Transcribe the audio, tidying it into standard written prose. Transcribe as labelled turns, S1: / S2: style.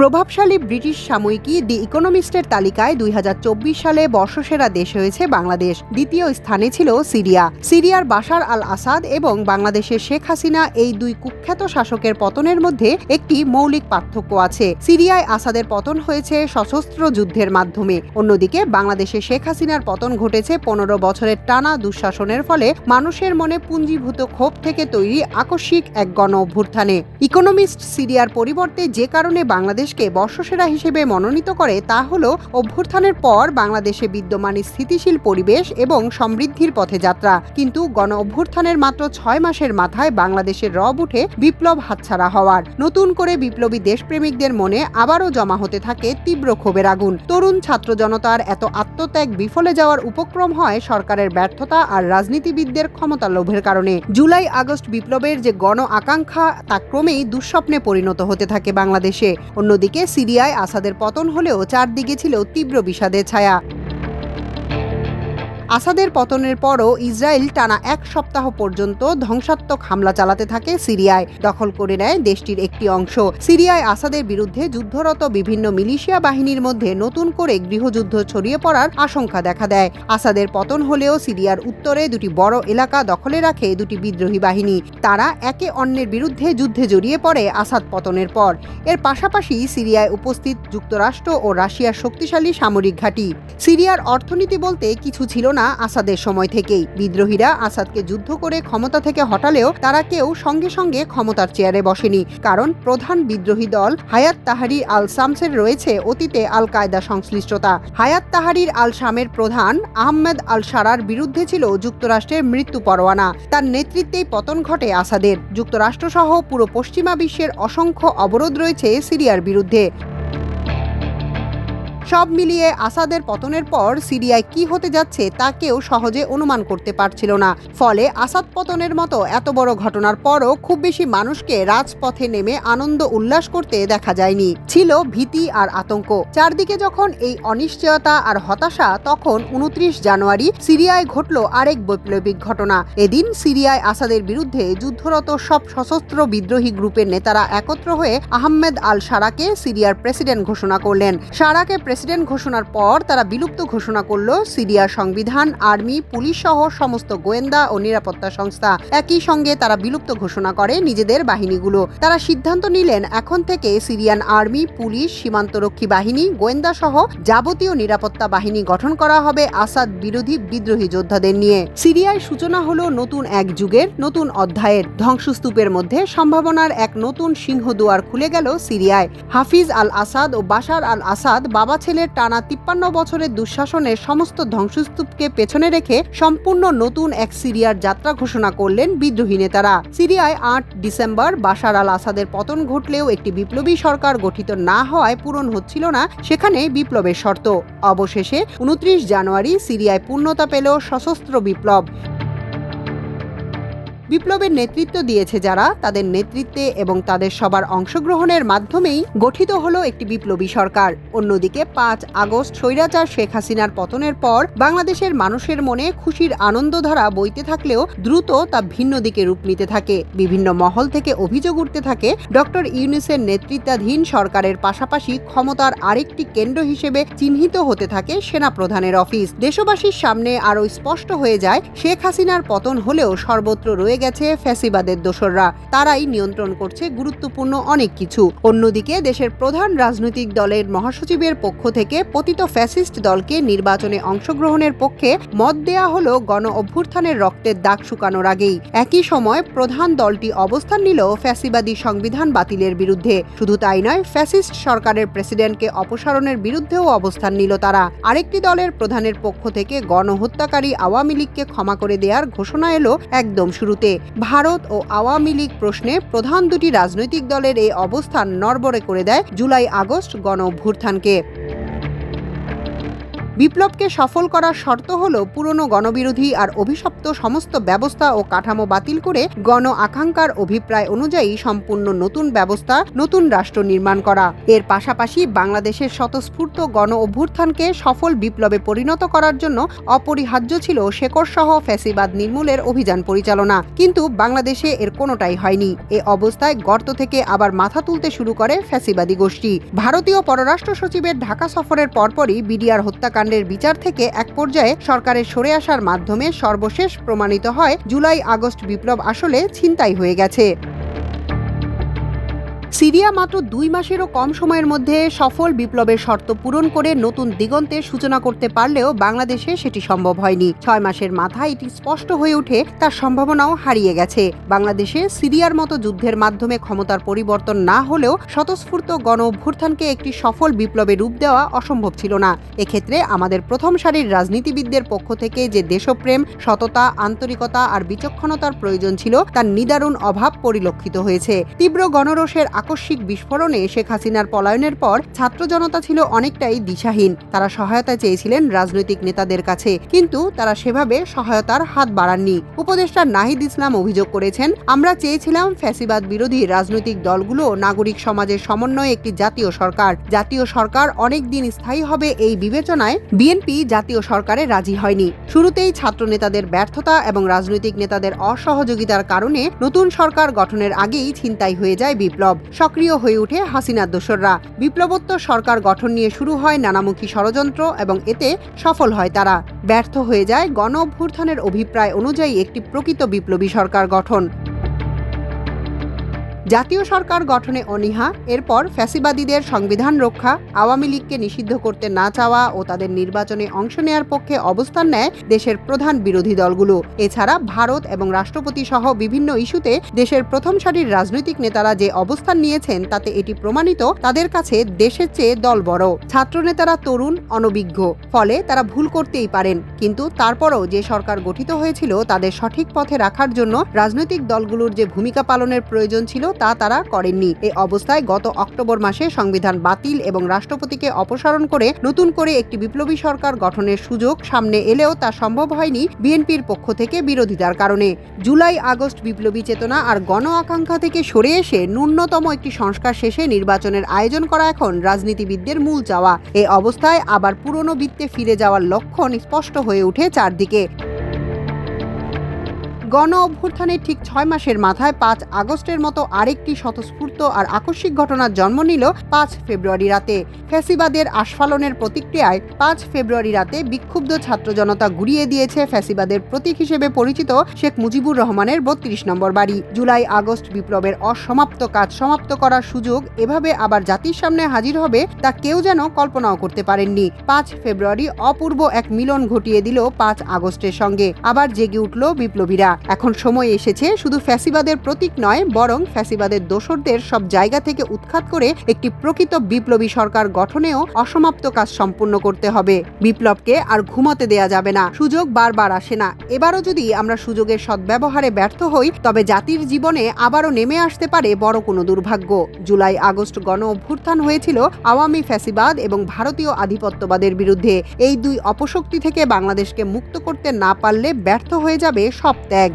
S1: প্রভাবশালী ব্রিটিশ সাময়িকী দি ইকোনমিস্টের তালিকায় ২০২৪ সালে বর্ষসেরা দেশ হয়েছে বাংলাদেশ। দ্বিতীয় স্থানে ছিল সিরিয়া। সিরিয়ার বাশার আল আসাদ এবং বাংলাদেশের শেখ হাসিনা, এই দুই কুখ্যাত শাসকের পতনের মধ্যে একটি মৌলিক পার্থক্য আছে। সিরিয়ায় আসাদের পতন হয়েছে সশস্ত্র যুদ্ধের মাধ্যমে, অন্যদিকে বাংলাদেশে শেখ হাসিনার পতন ঘটেছে ১৫ বছরের টানা দুঃশাসনের ফলে মানুষের মনে পুঞ্জীভূত ক্ষোভ থেকে তৈরি আকস্মিক এক গণ অভ্যুত্থানে। ইকোনমিস্ট সিরিয়ার পরিবর্তে যে কারণে বাংলাদেশকে বর্ষসেরা হিসেবে মনোনীত করে তা হল অভ্যুত্থানের পর বাংলাদেশে বিদ্যমান স্থিতিশীল পরিবেশ এবং সমৃদ্ধির পথে যাত্রা। কিন্তু গণ অভ্যুত্থানের মাত্র ৬ মাসের মাথায় বাংলাদেশের রব উঠে বিপ্লব হাতছাড়া হওয়ার। নতুন করে বিপ্লবী দেশপ্রেমিকদের মনে আবারও জমা হতে থাকে তীব্র ক্ষোভের আগুন। তরুণ ছাত্র জনতার এত আত্মত্যাগ বিফলে যাওয়ার উপক্রম হয় সরকারের ব্যর্থতা আর রাজনীতিবিদদের ক্ষমতা লোভের কারণে। জুলাই আগস্ট বিপ্লবের যে গণ আকাঙ্ক্ষা তা ক্রমেই দুঃস্বপ্নে পরিণত হতে থাকে বাংলাদেশে। অন্যদিকে সিরিয়ায় আসাদের পতন হলেও চারদিকে ছিল তীব্র বিষাদের ছায়া। আসাদের পতনের পরও ইসরায়েল টানা ১ সপ্তাহ পর্যন্ত ধ্বংসাত্মক হামলা চালাতে থাকে সিরিয়ায়। দখল করে নেয় দেশটির একটি অংশ। সিরিয়ায় আসাদের বিরুদ্ধে যুদ্ধরত বিভিন্ন মিলিশিয়া বাহিনীর মধ্যে নতুন করে গৃহযুদ্ধ ছড়িয়ে পড়ার আশঙ্কা দেখা দেয়। আসাদের পতন হলেও সিরিয়ার উত্তরে দুটি বড় এলাকা দখলে রাখে দুটি বিদ্রোহী বাহিনী। তারা একে অন্যের বিরুদ্ধে যুদ্ধে জড়িয়ে পড়ে আসাদ পতনের পর। এর পাশাপাশি সিরিয়ায় উপস্থিত যুক্তরাষ্ট্র ও রাশিয়ার শক্তিশালী সামরিক ঘাঁটি। সিরিয়ার অর্থনীতি বলতে কিছু ছিল না আসাদের সময় থেকেই। বিদ্রোহীরা আসাদকে যুদ্ধ করে ক্ষমতা থেকে হটালেও তারা কেউ সঙ্গে সঙ্গে ক্ষমতার চেয়ারে বসেনি, কারণ প্রধান বিদ্রোহী দল হায়াত তাহরির আল শামসের রয়েছে অতীতে আল কায়দা সংশ্লিষ্টতা। হায়াত তাহরির আল শামের প্রধান আহমেদ আল শারার বিরুদ্ধে ছিল যুক্তরাষ্ট্রের মৃত্যু পরোয়ানা। তার নেতৃত্বেই পতন ঘটে আসাদের। যুক্তরাষ্ট্রসহ পুরো পশ্চিমা বিশ্বের অসংখ্য অবরোধ রয়েছে সিরিয়ার বিরুদ্ধে। সব মিলিয়ে আসাদের পতনের পর সিরিয়ায় কি হতে যাচ্ছে তা কেউ সহজে অনুমান করতে পারছিল না। ফলে আসাদ পতনের মতো এত বড় ঘটনার পরও খুব বেশি মানুষকে রাজপথে নেমে আনন্দ উল্লাস করতে দেখা যায়নি। ছিল ভীতি আর আতঙ্ক। চারদিকে যখন এই অনিশ্চয়তা আর হতাশা, তখন ২৯ জানুয়ারি সিরিয়ায় ঘটল আরেক বৈপ্লবিক ঘটনা। এদিন সিরিয়ায় আসাদের বিরুদ্ধে যুদ্ধরত সব সশস্ত্র বিদ্রোহী গ্রুপের নেতারা একত্র হয়ে আহমেদ আল শারাকে সিরিয়ার প্রেসিডেন্ট ঘোষণা করলেন। শারাকে প্রেসিডেন্ট ঘোষণার পর তারা বিলুপ্ত ঘোষণা করল সিরিয়ার সংবিধান, আর্মি, পুলিশ সহ সমস্ত গোয়েন্দা ও নিরাপত্তা সংস্থা। একই সঙ্গে তারা বিলুপ্ত ঘোষণা করে নিজেদের বাহিনীগুলো। তারা সিদ্ধান্ত নিলেন এখন থেকে সিরিয়ান আর্মি, পুলিশ, সীমান্তরক্ষী বাহিনী, গোয়েন্দা সহ যাবতীয় নিরাপত্তা বাহিনী গঠন করা হবে আসাদ বিরোধী বিদ্রোহী যোদ্ধাদের নিয়ে। সিরিয়ায় সূচনা হলো নতুন এক যুগের, নতুন অধ্যায়ের। ধ্বংসস্তূপের মধ্যে সম্ভাবনার এক নতুন সিংহদুয়ার খুলে গেল সিরিয়ায়। হাফিজ আল আসাদ ও বাশার আল আসাদ বাবা ছেলের টানা ৫৩ বছরের দুঃশাসনের সমস্ত ধ্বংসস্তূপকে পেছনে রেখে সম্পূর্ণ নতুন এক সিরিয়ার যাত্রা ঘোষণা করলেন বিদ্রোহী নেতারা। সিরিয়ায় ৮ ডিসেম্বর বাশার আল আসাদের পতন ঘটলেও একটি বিপ্লবী সরকার গঠিত না হওয়ায় পূরণ হচ্ছিল না সেখানে বিপ্লবের শর্ত। অবশেষে ২৯ জানুয়ারি সিরিয়ায় পূর্ণতা পেল সশস্ত্র বিপ্লব। বিপ্লবের নেতৃত্ব দিয়েছে যারা, তাদের নেতৃত্বে এবং তাদের সবার অংশগ্রহণের মাধ্যমেই গঠিত হলো একটি বিপ্লবী সরকার। অন্যদিকে ৫ আগস্ট স্বৈরাচার শেখ হাসিনার পতনের পর বাংলাদেশের মানুষের মনে খুশির আনন্দধারা বইতে থাকলেও দ্রুত তা ভিন্ন দিকে রূপ নিতে থাকে। বিভিন্ন মহল থেকে অভিযোগ উঠতে থাকে ডক্টর ইউনূসের নেতৃত্বাধীন সরকারের পাশাপাশি ক্ষমতার আরেকটি কেন্দ্র হিসেবে চিহ্নিত হতে থাকে সেনাপ্রধানের অফিস। দেশবাসীর সামনে আরও স্পষ্ট হয়ে যায় শেখ হাসিনার পতন হলেও সর্বত্র রয়ে গেছে ফ্যাসিবাদের দোসররা। তারাই নিয়ন্ত্রণ করছে গুরুত্বপূর্ণ অনেক কিছু। অন্যদিকে দেশের প্রধান রাজনৈতিক দলের মহাসচিবের পক্ষ থেকে পতিত ফ্যাসিস্ট দলকে নির্বাচনে অংশগ্রহণের পক্ষে মত দেয়া হলো গণ অভ্যুত্থানের রক্তের দাগ শুকানোর আগেই। একই সময় প্রধান দলটি অবস্থান নিল ফ্যাসিবাদী সংবিধান বাতিলের বিরুদ্ধে। শুধু তাই নয়, ফ্যাসিস্ট সরকারের প্রেসিডেন্টকে অপসারণের বিরুদ্ধেও অবস্থান নিল তারা। আরেকটি দলের প্রধানের পক্ষ থেকে গণহত্যাকারী আওয়ামী লীগকে ক্ষমা করে দেওয়ার ঘোষণা এলো একদম শুরুতে। ভারত ও আওয়ামী লীগ প্রশ্নে প্রধান দুটি রাজনৈতিক দলের এই অবস্থান নড়বড়ে করে দেয় জুলাই আগস্ট গণ অভ্যুত্থানকে। বিপ্লবকে সফল করার শর্ত হল পুরনো গণবিরোধী আর অভিশপ্ত সমস্ত ব্যবস্থা ও কাঠামো বাতিল করে গণ আকাঙ্ক্ষার অভিপ্রায় অনুযায়ী সম্পূর্ণ নতুন ব্যবস্থা, নতুন রাষ্ট্র নির্মাণ করা। এর পাশাপাশি বাংলাদেশের স্বতঃস্ফূর্ত গণ অভ্যুত্থানকে সফল বিপ্লবে পরিণত করার জন্য অপরিহার্য ছিল শেকড়সহ ফ্যাসিবাদ নির্মূলের অভিযান পরিচালনা। কিন্তু বাংলাদেশে এর কোনোটাই হয়নি। এ অবস্থায় গর্ত থেকে আবার মাথা তুলতে শুরু করে ফ্যাসিবাদী গোষ্ঠী। ভারতীয় পররাষ্ট্র সচিবের ঢাকা সফরের পরপরই বিডিআর হত্যাকাণ্ডের বিচার থেকে এক পর্যায়ে সরকারের সরে আসার মাধ্যমে সর্বশেষ প্রমাণিত হয় জুলাই-আগস্ট বিপ্লব আসলে ছিনতাই হয়ে গেছে। সিরিয়া মাত্র 2 মাসেরও কম সময়ের মধ্যে সফল বিপ্লবের শর্ত পূরণ করে নতুন দিগন্তের সূচনা করতে পারলেও বাংলাদেশে সেটি সম্ভব হয়নি। 6 মাসের মাথায় এটি স্পষ্ট হয়ে ওঠে তার সম্ভাবনাও হারিয়ে গেছে। বাংলাদেশে সিরিয়ার মতো যুদ্ধের মাধ্যমে ক্ষমতার পরিবর্তন না হলেও স্বতঃস্ফূর্ত গণ অভ্যুত্থানকে একটি সফল বিপ্লবে রূপ দেওয়া অসম্ভব ছিল না। এক্ষেত্রে আমাদের প্রথম সারির রাজনীতিবিদদের পক্ষ থেকে যে দেশপ্রেম, সততা, আন্তরিকতা আর বিচক্ষণতার প্রয়োজন ছিল তার নিদারুণ অভাব পরিলক্ষিত হয়েছে। তীব্র গণরোষের আকস্মিক বিস্ফোরণে শেখ হাসিনার পলায়নের পর ছাত্র জনতা ছিল অনেকটাই দিশাহীন। তারা সহায়তা চেয়েছিলেন রাজনৈতিক নেতাদের কাছে, কিন্তু তারা সেভাবে সহায়তার হাত বাড়াননি। উপদেষ্টা নাহিদ ইসলাম অভিযোগ করেছেন, আমরা চেয়েছিলাম ফ্যাসিবাদ বিরোধী রাজনৈতিক দলগুলো নাগরিক সমাজের সমন্বয়ে একটি জাতীয় সরকার। জাতীয় সরকার অনেক দিন স্থায়ী হবে এই বিবেচনায় বিএনপি জাতীয় সরকারে রাজি হয়নি। শুরুতেই ছাত্র নেতাদের ব্যর্থতা এবং রাজনৈতিক নেতাদের অসহযোগিতার কারণে নতুন সরকার গঠনের আগেই ছিনতাই হয়ে যায় বিপ্লব। সক্রিয় হয়ে ওঠে হাসিনার দোসররা। বিপ্লবোত্তর সরকার গঠন নিয়ে শুরু হয় নানামুখী ষড়যন্ত্র এবং এতে সফল হয় তারা। ব্যর্থ হয়ে যায় গণ অভ্যুত্থানের অভিপ্রায় অনুযায়ী একটি প্রকৃত বিপ্লবী সরকার গঠন। জাতীয় সরকার গঠনে অনীহা, এরপর ফ্যাসিবাদীদের সংবিধান রক্ষা, আওয়ামী লীগকে নিষিদ্ধ করতে না চাওয়া ও তাদের নির্বাচনে অংশ নেয়ার পক্ষে অবস্থান নেয় দেশের প্রধান বিরোধী দলগুলো। এছাড়া ভারত এবং রাষ্ট্রপতি সহ বিভিন্ন ইস্যুতে দেশের প্রথম সারির রাজনৈতিক নেতারা যে অবস্থান নিয়েছেন তাতে এটি প্রমাণিত তাদের কাছে দেশের চেয়ে দল বড়। ছাত্র নেতারা তরুণ, অনভিজ্ঞ, ফলে তারা ভুল করতেই পারেন। কিন্তু তারপরও যে সরকার গঠিত হয়েছিল তাদের সঠিক পথে রাখার জন্য রাজনৈতিক দলগুলোর যে ভূমিকা পালনের প্রয়োজন ছিল তা তারা করেননি। এই অবস্থায় গত অক্টোবর মাসে সংবিধান বাতিল এবং রাষ্ট্রপতিকে অপসারণ করে নতুন করে একটি বিপ্লবী সরকার গঠনের সুযোগ সামনে এলেও তা সম্ভব হয়নি বিএনপির পক্ষ থেকে বিরোধিতার কারণে। জুলাই-আগস্ট বিপ্লবী চেতনা আর গণ আকাঙ্ক্ষা থেকে সরে এসে ন্যূনতম একটি সংস্কার শেষে নির্বাচনের আয়োজন করা এখন রাজনীতিবিদদের মূল চাওয়া। এই অবস্থায় আবার পুরনো বৃত্তে ফিরে যাওয়ার লক্ষণ স্পষ্ট হয়ে ওঠে চারদিকে। গণ অভ্যুত্থানের ঠিক 6 মাসের মাথায় 5 আগস্টের মতো আরেকটি স্বতঃস্ফূর্ত আর আকস্মিক ঘটনার জন্ম নিল 5 ফেব্রুয়ারি রাতে। ফ্যাসিবাদের আস্ফালনের প্রতিক্রিয়ায় 5 ফেব্রুয়ারি রাতে বিক্ষুব্ধ ছাত্র জনতা গুড়িয়ে দিয়েছে ফ্যাসিবাদের প্রতীক হিসেবে পরিচিত শেখ মুজিবুর রহমানের 32 নম্বর বাড়ি। জুলাই-আগস্ট বিপ্লবের অসমাপ্ত কাজ সমাপ্ত করার সুযোগ এভাবে আবার জাতির সামনে হাজির হবে তা কেউ যেন কল্পনাও করতে পারেননি। 5 ফেব্রুয়ারি অপূর্ব এক মিলন ঘটিয়ে দিল 5 আগস্টের সঙ্গে। আবার জেগে উঠল বিপ্লবীরা। এখন সময় এসেছে শুধু ফ্যাসিবাদের প্রতীক নয়, বরং ফ্যাসিবাদের দোসরদের সব জায়গা থেকে উৎখাত করে একটি প্রকৃত বিপ্লবী সরকার গঠনেও অসমাপ্ত কাজ সম্পূর্ণ করতে হবে। বিপ্লবকে আর ঘুমাতে দেয়া যাবে না। সুযোগ বারবার আসে না। এবারও যদি আমরা সুযোগের সদ্ব্যবহারে ব্যর্থ হই তবে জাতির জীবনে আবারও নেমে আসতে পারে বড় কোনো দুর্ভাগ্য। জুলাই-আগস্ট গণ অভ্যুত্থান হয়েছিল আওয়ামী ফ্যাসিবাদ এবং ভারতীয় আধিপত্যবাদের বিরুদ্ধে। এই দুই অপশক্তি থেকে বাংলাদেশকে মুক্ত করতে না পারলে ব্যর্থ হয়ে যাবে সব ত্যাগ।